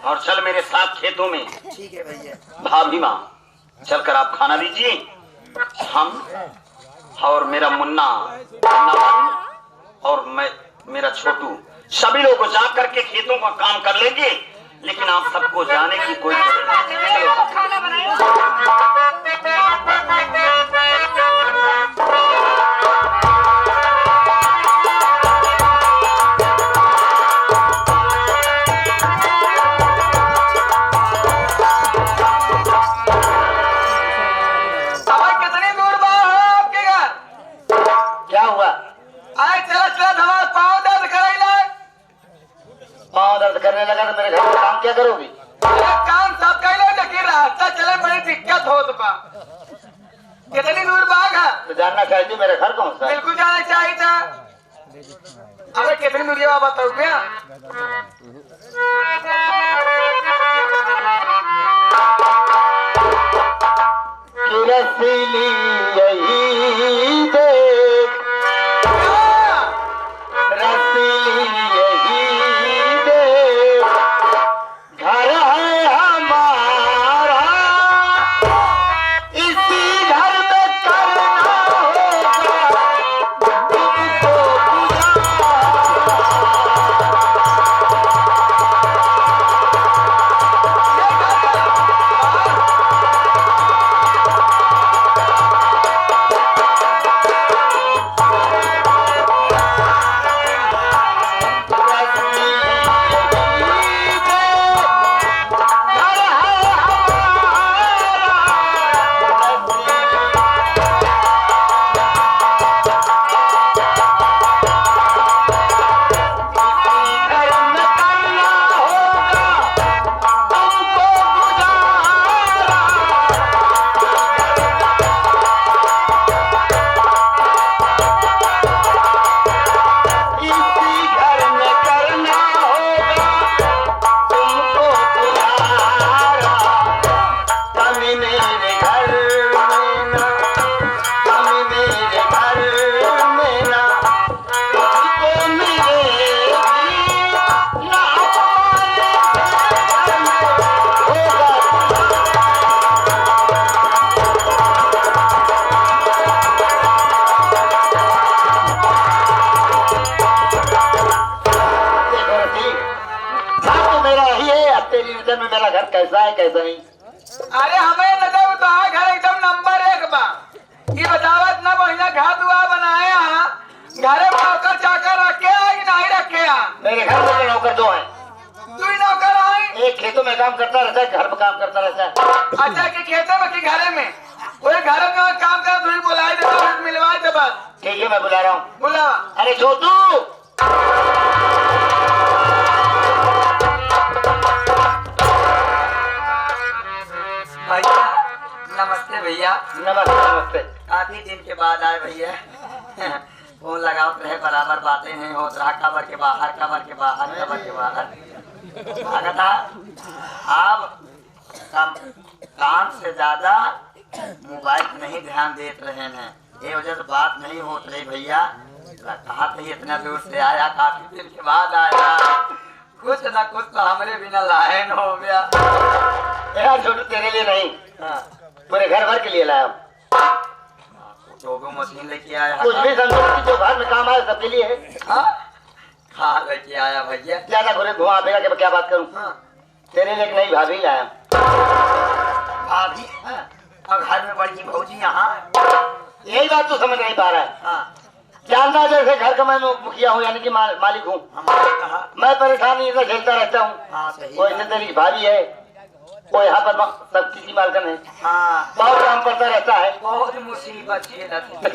और चल मेरे साथ खेतों में। ठीक है भैया। भाभी माँ चलकर आप खाना दीजिए। हम और मेरा मुन्ना और मैं मेरा छोटू सभी लोग को जा करके खेतों का काम कर लेंगे, लेकिन आप सबको जाने की कोई जरूरत नहीं। खाना बनाओ। कितनी दूर बा है आपके घर? क्या हुआ? आए चला चला हमारा पाँव दर्द कराइला। पाँव दर्द करने लगा तो मेरे घर में काम क्या करोगी? काम सब कइले लेकिन रास्ता चले बड़ी दिक्कत होत बा। कितनी दूर बाग है? तो जानना चाहिए मेरा घर कौन सा है? बिल्कुल जाना चाहिए था। अबे कितनी दूर है बताओ क्या? रसीली यही देख, रसीली यही देख, घर है हमारा, इसी घर में करना होगा तुमको में मेरा घर कैसा है कैसा नहीं? अरे हमें नजर तो घर एकदम नंबर 1 बा। ये बतावा इतना बढ़िया घर दुआ बनाया घरे में नौकर चाकर रखे कि नहीं रखे? मेरे घर में नौकर 2 हैं। तू ही नौकर आई? एक खेतों में काम करता रहता है, घर में काम करता रहता है। अच्छा कि खेते में कि घरे में? कोई घर में काम कर तू ही बुलाई दे, मिलवाए दे बस। ठीक है मैं बुला रहा हूँ। बुला। अरे छोटू भैया नमस्ते। भैया नमस्ते। नमस्ते। काफी दिन के बाद आए भैया। फोन लगाओ रहे बराबर बातें हैं हो रहा कबर के बाहर कबर के बाहर कबर के बाहर था। आप काम से ज्यादा मोबाइल पे नहीं ध्यान देते रहे हैं, ये वजह से बात नहीं हो रही भैया। कहा था इतना दूर से आया, काफी दिन के बाद आया, कुछ न कुछ तो हमारे बिना लायन हो गया। यार छोटू तेरे लिए नहीं, पूरे घर भर के लिए लाया। टोबो मशीन लेके आया। कुछ भी समझो कि जो घर में काम आए सबके लिए है। हाँ लेके आया भैया। ज्यादा घुरे धुआं आएगा कि मैं क्या बात करूं? तेरे लिए एक नई भाभी लाया। भाभी? अब घर में बड़ी भौजी यहाँ। यही बात तो समझ नहीं पा रहा है। जानता जैसे घर का मैं मुखिया हूँ, यानी कि मालिक हूँ। मैं परेशानी इधर झेलता रहता हूँ। वो ऐसे तेरी भाभी है, वो यहाँ पर सब किसी मालकन है। बहुत काम करता रहता है, बहुत मुसीबत है,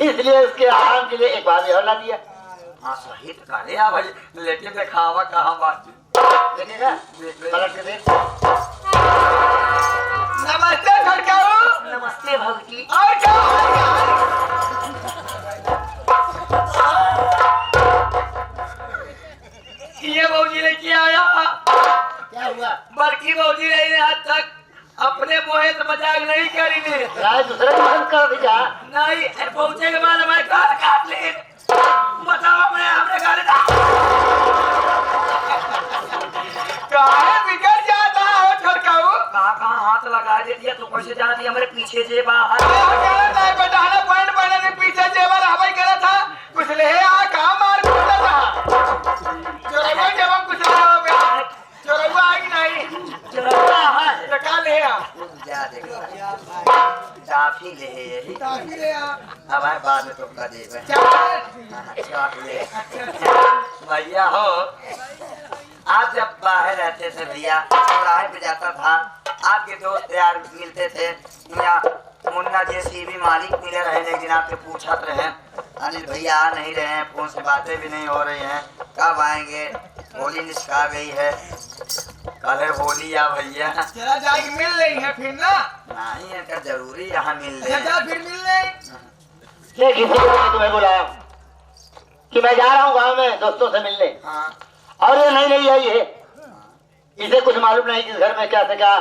इसलिए उसके आराम के लिए एक भाभी और ला दिया। हाँ सही तो करे भाई, लेके दिखावा कहाँ बात देखेगा पलट के देख। नमस्ते खड़काऊ। नमस्ते भौजी। और क्या ये भौजी लेके आया? क्या हुआ? बड़की भौजी रही आज तक अपने मोहे से मजाक नहीं करी ने। दूसरे की मदद कर दिया नहीं पहुंचे के बाद मैं काट काट ले बताओ मैं हमने गाली काहे बिगड़ जाता दे दिया तो कैसे जाना दिया हमारे पीछे जे बाहर पॉइंट पहले से पीछे जेवर हवाई करा था कुछ ले आ कहां मार कूदा था चोरवा जब कुछ ले हो गया चोरवा आई नहीं चोरवा है टका ले आ जा देख काफी ले यही काफी ले आ अब आए बाद में तुमका देवे चाट ले भैया हो आप जब बाहर रहते थे भैया चौराहे पे जाता था आपके दोस्त यार मिलते थे या मुन्ना जैसी भी मालिक मिले रहे एक दिन आपसे पूछत रहे अनिल भैया आ नहीं रहे हैं फोन से बातें भी नहीं हो रही हैं कब आएंगे होली निष्का गई है कल है होली या भैया चला जाके मिल रही है फिर ना नहीं है क्या जरूरी यहाँ मिल रहे चला फिर मिल रही ये किसी को मैंने तुम्हें बुलाया कि मैं जा रहा हूँ गांव में दोस्तों से मिलने हाँ और ये नहीं आई है इसे कुछ मालूम नहीं कि घर में क्या से क्या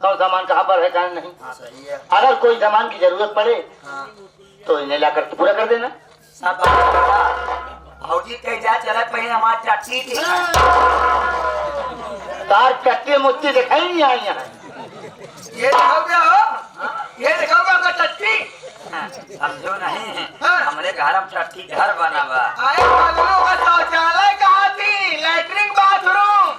कौन सामान कहाँ पर है कहाँ नहीं हाँ सही है अगर कोई सामान की जरूरत पड़े हाँ तो इन्हें लाकर पूरा कर देना सब भौजी कह जा चला पहले हमारी चट्टी थी तार चट्टी मुट्टी दिखाई नहीं आई यहाँ ये दिखाओगे हो ये दिखाओगे आपका चट्टी समझो नहीं हाँ। हमारे घर हम चट्टी घर बना हुआ आए बालों का शौचालय कहाँ थी लैट्रिन बाथरूम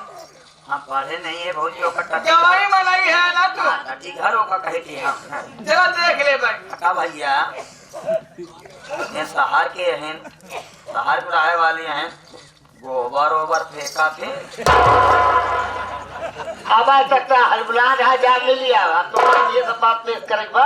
हम पढ़े नहीं है भौजी होकर जवाई बनाई है ना तू चट्टी घर होकर कहे थी हम जरा देख ले भाई का भैया ये शहर के हैं शहर पर आए वाले हैं गोबर ओबर फेंका थे अब आ सकता हलबुला जहाँ जा मिल लिया तो ये सब बात पेश करेगा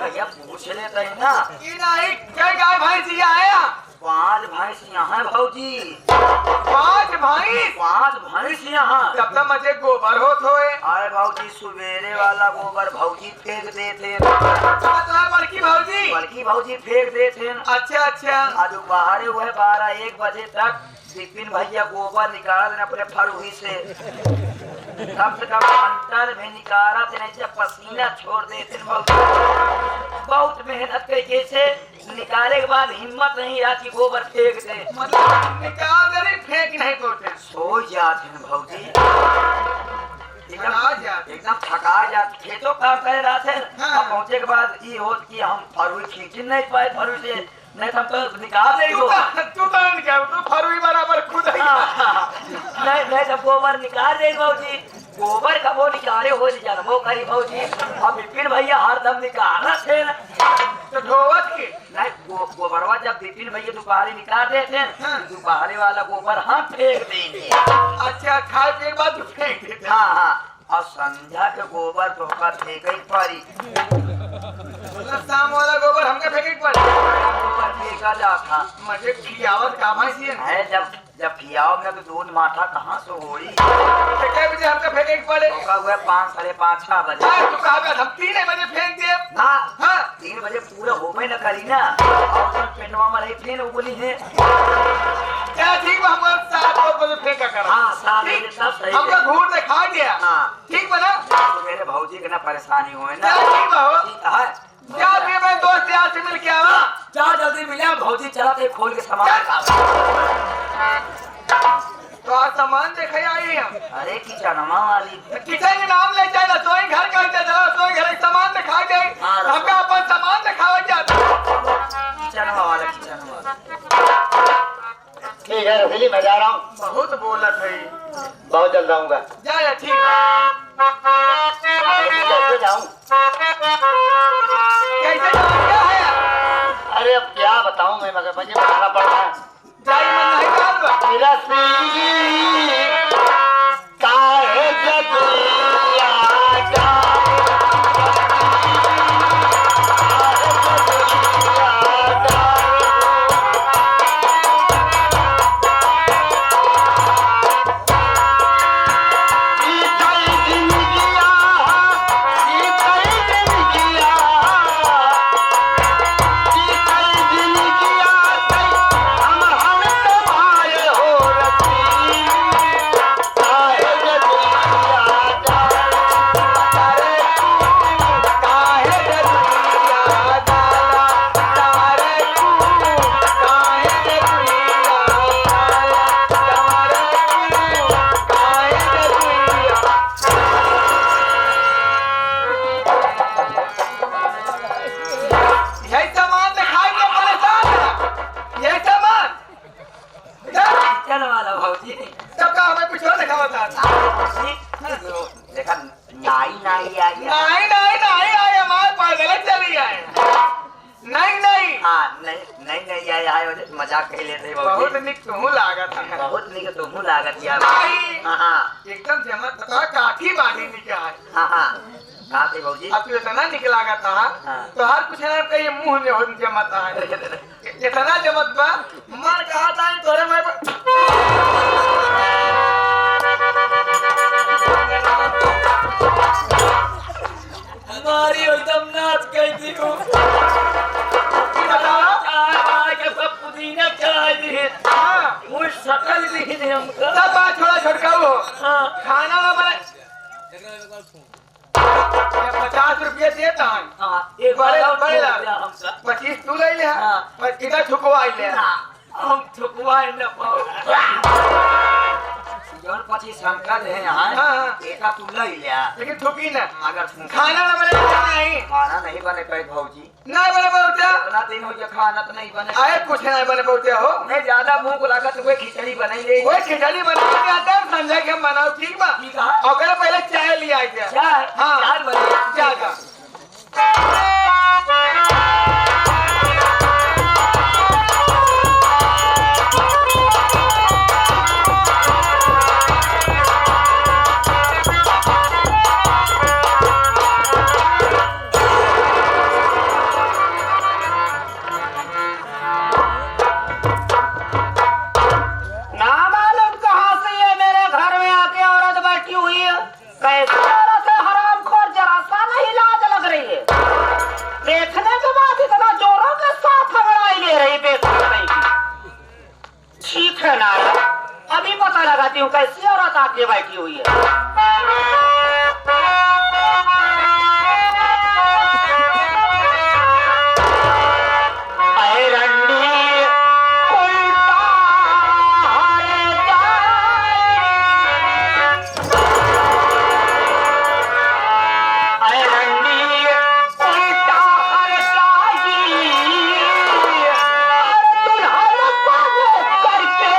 भैया पूछ लेते हैं ना ये नहीं क्या गाय भैंस ये आया 5 भैंस यहाँ है भौजी 5 भैंस 5 भैंस यहाँ जब तक मुझे गोबर हो थोए अरे भौजी सुबेरे वाला गोबर भौजी फेंक देते बड़की भौजी बल्कि भौजी फेंक देते अच्छा अच्छा आज बाहर हुए 12-1 बजे तक विपिन भैया गोबर निकाल अपने फरुही से कम से कम अंतर में निकाला थे नहीं जब पसीना छोड़ देते बहुत मेहनत करके से निकाले के बाद हिम्मत नहीं आती गोबर फेंक दे मतलब निकाल दे रही फेंक नहीं करते सो जाते हैं भौजी थका जाते। एकदम थका जाते खेतों काम करे रहा थे हाँ। अब पहुंचे के बाद ये हो कि हम फरुई खींच नहीं पाए फरुई से नहीं तो हम तो निकाल देंगे तू तो निकाल तू फरुई बराबर खुद ही नहीं जब गोबर निकाल देंगे भौजी गोबर का वो निकाले हो जाना वो करी भौजी अब विपिन भैया हरदम निकालना थे ना तो ढोवत की नहीं गोबरवा जब विपिन भैया दोपहर निकाल देते हाँ। दोपहर वाला गोबर हम फेंक देंगे अच्छा खाए के बाद तू फेंक देते हाँ हाँ और संध्या के गोबर तो फेंक ही पड़ी मतलब शाम वाला गोबर हमके फेंके पड़ गोबर फेंका जाता मुझे खियावत का भैंस है जब खियाओ में तो दूध माठा कहाँ से होई कितने बजे हमके फेंके पड़े हुआ 5, 5:30, 6 बजे तू कहा हम 3 बजे फेंक दे हाँ हाँ 3 बजे पूरा होवे न करी ना और जब पेटवा में रही फिर बोली है क्या ठीक बा हम 7 बजे फेंका कर हाँ 7 बजे सब सही हमका है घूर दिखा दिया हाँ ठीक बना तो मेरे भौजी के ना परेशानी होए ना क्या ठीक बा हो ठीक है क्या भी मैं दोस्त यार से मिल के आवा जा जल्दी मिले भौजी चला के खोल के सामान तो आज सामान देखे आई हम अरे किचनमा वाली किचन के नाम ले जाए रसोई घर का चला रसोई घर का सामान दिखा दे हाँ, रसोई। हमका अपन सामान दिखावा जाता किचनमा वाला किचनमा ठीक है रसीली मैं जा रहा हूँ बहुत बोलत है बहुत जल्द आऊंगा जा ठीक कैसे जाऊँ कैसे क्या है अरे अब क्या बताऊँ मैं मगर मुझे बताना पड़ रहा है जाई मन नहीं डाल बा रसीली काहे जदिया हम आइए आइए। नहीं नहीं नहीं आए, हमारे पैदल चली आए। नहीं नहीं हाँ नहीं नहीं नहीं आए आए मजाक कर लेते बहुत बहुत निक तुम लागत है। बहुत निक तुम लागत यार। नहीं हाँ हाँ एकदम जमत तो काठी बाटी निकला है। हाँ हाँ कहाँ थे भाजी? अब तू इतना निकला था हाँ। तो हर कुछ ना कहीं मुंह में हो जमत है। इतना जमत बा मर कहा था तोरे मैं हमारी एकदम नाच गई थी वो। बताओ। चाय के सब पुदीना चाय दी है। हाँ वो शकल दी है हमको। सब बात छोड़ा छोड़काऊ हो। हाँ खाना ना बने 50 रुपये देता है। हाँ एक बड़े बार बड़े और दिया हमका। 25 तू ले ले हाँ। और इधर ठुकवा ले। हम ठुकवाए न जौन 25 अंकल है यहाँ हाँ। एका तू ले लिया लेकिन ठुकी ना मगर खाना ना बने नहीं खाना नहीं बने कहीं भाजी। नहीं बने पहुंचा इतना दिन हो गया खाना तो नहीं बने। आए कुछ नहीं बने पहुंचा हो। मैं ज्यादा भूख लगा तो कोई खिचड़ी बनाई ले। वो खिचड़ी बना के आता है समझा के हम बनाओ ठीक बा। ठीक है। और कहले पहले चाय लिया क्या। चाय हाँ। चाय बने चाय का ना मालूम कहाँ से ये मेरे घर में आके औरत बैठी हुई है। कैसे औरत है हरामखोर, जरा सा नहीं लाज लग रही है। देखने के बाद इतना जोरों के साथ हंगड़ाई ले रही बेकार नहीं की। ठीक है नारा, अभी पता लगाती हूँ कैसी औरत आके बैठी हुई है। अरे रंडी उल्टा हारे अरे रंडी उल्टा हारे दुल्हन करके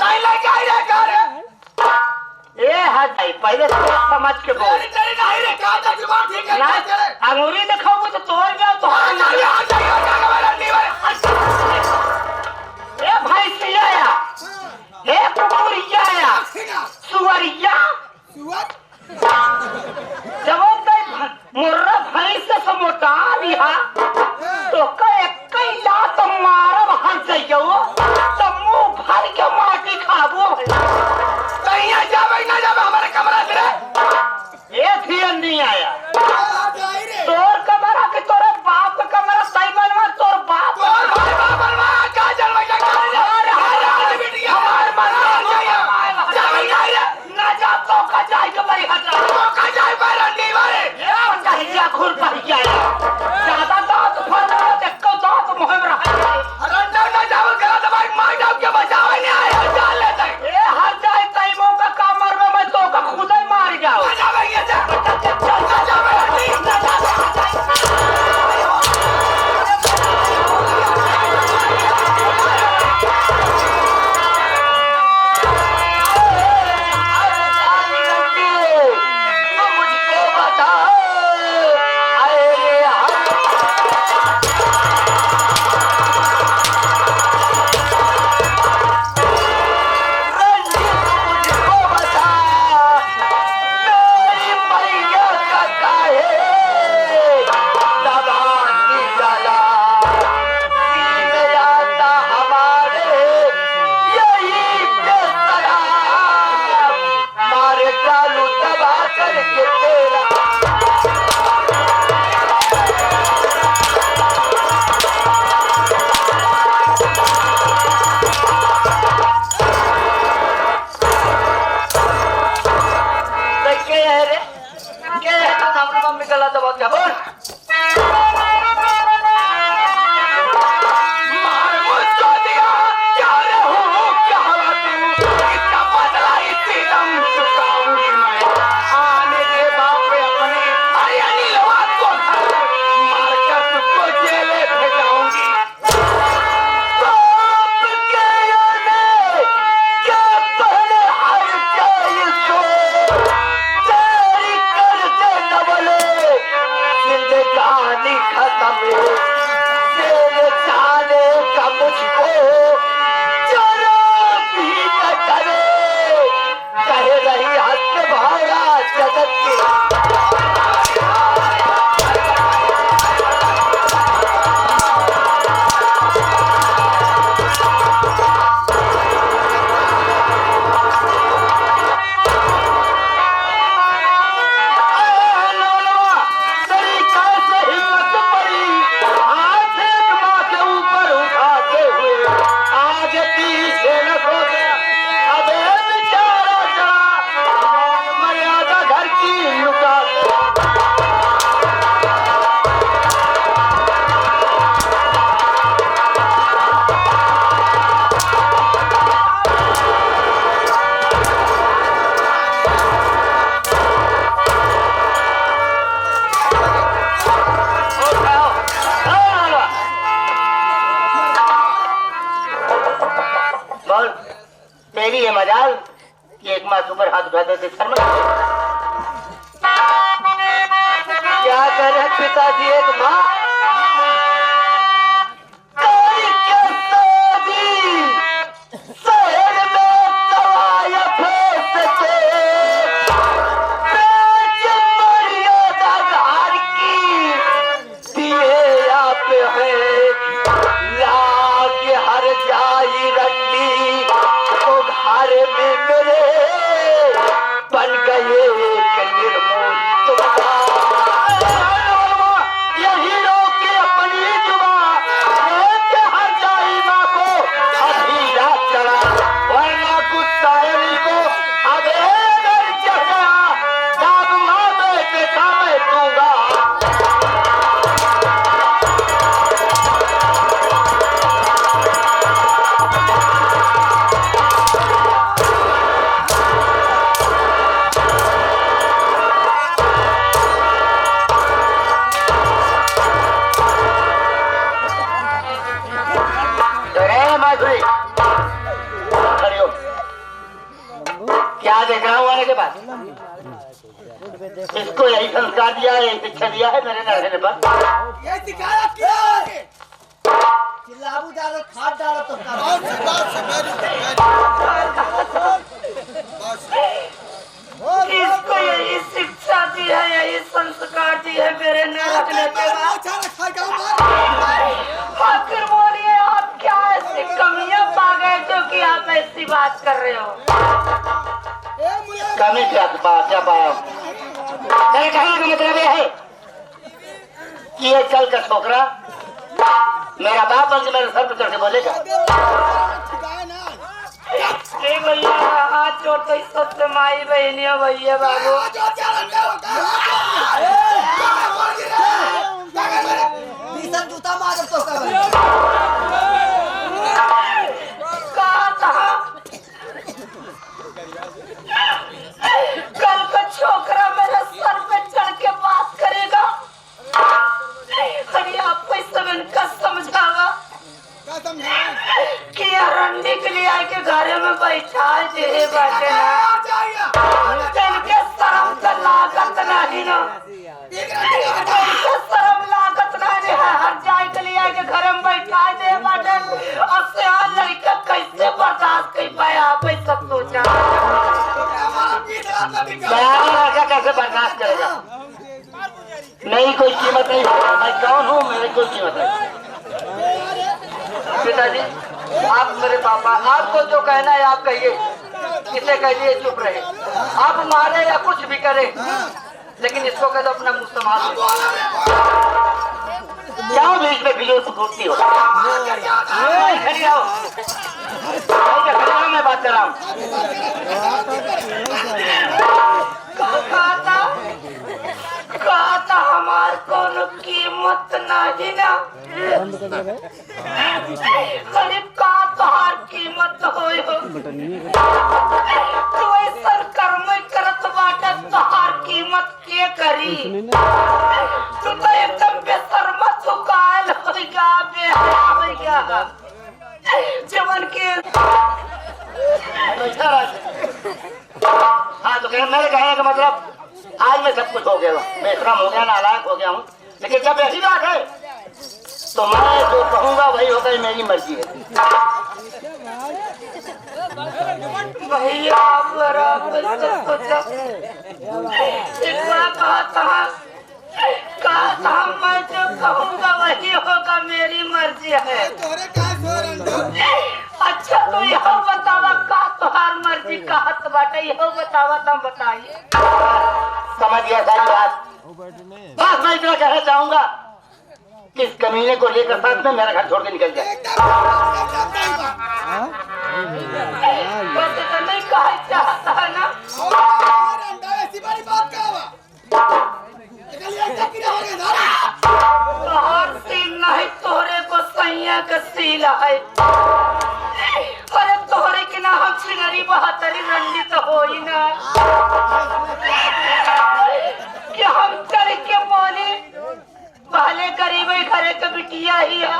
ताई लेके आई रे घर ए हट जाई पहले सोच समझ के बोल तेरी तेरी नहीं रे कहा था जुबान ठीक है ना तेरे अंगूरी दिखाओगे तो तोड़ जाओ तो आ जाइए मेरा लीवर ए भाई सियाया ए कुकुरिया या सुवरिया जब तक मुर्रा भैंस से मोटा लिहा तो कई कई लात मारब हंस जाइयो तो मुंह भर के माटी खाबो कहीं जावे ना जावे हमारे कमरा से ए फिर नहीं आया तोर कमरा के तोरे बाप का कमरा सही बनवा तोर बाप बोल भाई बनवा का जलवा का अरे हाय बिटिया हमार मना जाइए जावे ना रे ना जा तो का जाए के बड़ी हटा तो का जाए मेरा लीवर ए कहिया खुर पर गया ज्यादा दांत फटा देखो दांत मुंह में रहा अरे ना जावे करा तो भाई मार जाओ के बचावे नहीं आया जान लेते ए हर जाए तैमों का कमर में मैं तो का खुद ही मार जाओ जावे ये जा जावे मेरी ये मजाल कि एक माँ ऊपर हाथ उठाते थे शर्म क्या करे पिताजी एक माँ क्या देख रहा हूँ आने के बाद? इसको यही संस्कार दिया है, यही शिक्षा दिया है मेरे न रहने पर। ये सिखाया क्या है? चिल्लाबू डालो, खाद डालो तो इसको यही शिक्षा दी है, यही संस्कार दी है मेरे न रखने के बाद। आखिर बोलिए आप क्या ऐसी कमियां पा गए जो कि आप ऐसी बात कर रहे हो? कमी क्या पाया? मेरे कहने का मतलब यह है कि ये कल का छोकरा मेरा बाप बल्कि मेरे सर पर चढ़ के बोलेगा। भैया हाथ जोड़ते ही सबसे माई बहनियों भैया बाबू। जूता मार तो कहा था कल का छोकरा मेरे सर पे चढ़ के बात करेगा। अरे आपको इस समय का समझावा कि रंडी के लिए आके घरे में बैठा दे बैठे इनके शर्म तो लागत नहीं ना, इनके शर्म लागत नहीं है। हर जाए के लिए आके घरे में बैठा दे बैठे और सियान लड़का कैसे बर्दाश्त कर पाया? आप ऐसा सोचा लड़का कैसे बर्दाश्त करेगा? मेरी कोई कीमत नहीं, मैं कौन हूँ, मेरी कोई कीमत नहीं। पिताजी आप मेरे पापा, आपको जो कहना है आप कहिए, इसे कहिए चुप रहे। आप मारे या कुछ भी करे, लेकिन इसको कह दो अपना मुंह संभाल ले। क्या बीच में बिजली घूमती हो? खड़ी रहो, मैं बात कर रहा हूँ। कहा था हमार कोनो कीमत नहीं ना। अरे का तोहार कीमत होई हो? तू ऐसा कर्म करत बाटे, तोहार कीमत के करी? तू तो एकदम बेशर्म थुकाल होइगा, बेहया होइगा। जवन के हाँ तो मेरे कहने का मतलब आज मैं सब कुछ हो गया, बेशरम हो गया, नालायक हो गया हूँ, लेकिन जब ऐसी बात है तो मैं जो कहूँगा वही होगा, मेरी मर्जी है। भैया बराबर कहा था मैं जो कहूँगा वही होगा, मेरी मर्जी है। अच्छा तो यह बतावा का तुहार मर्जी कहत बाटे, यह बतावा तुम बताइए। समझ गया सारी बात। बस मैं इतना कहना चाहूंगा कि इस कमीने को लेकर साथ में मेरा घर छोड़ के निकल जाए। बस तो नहीं कहा चाहता है ना। तोहर सील नहीं, तोहरे को सैया का सील है। अरे तोहरे के ना हम सिंगरी बहातरी रंडी तो हो ही ना कि हम चढ़ के बोले पहले गरीब घरे का बिटिया ही है।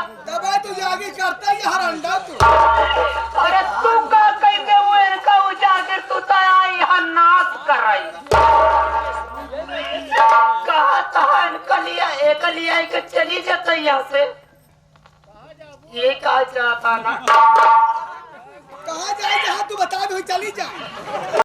अरे तू का कहते वो इनका उजागर तू तो यहाँ नाश कर रही। कहा था इनका लिया एक लिया के चली जाता यहाँ से, ये कहा जाता ना। कहाँ जाए जहाँ तू बता दो चली जा।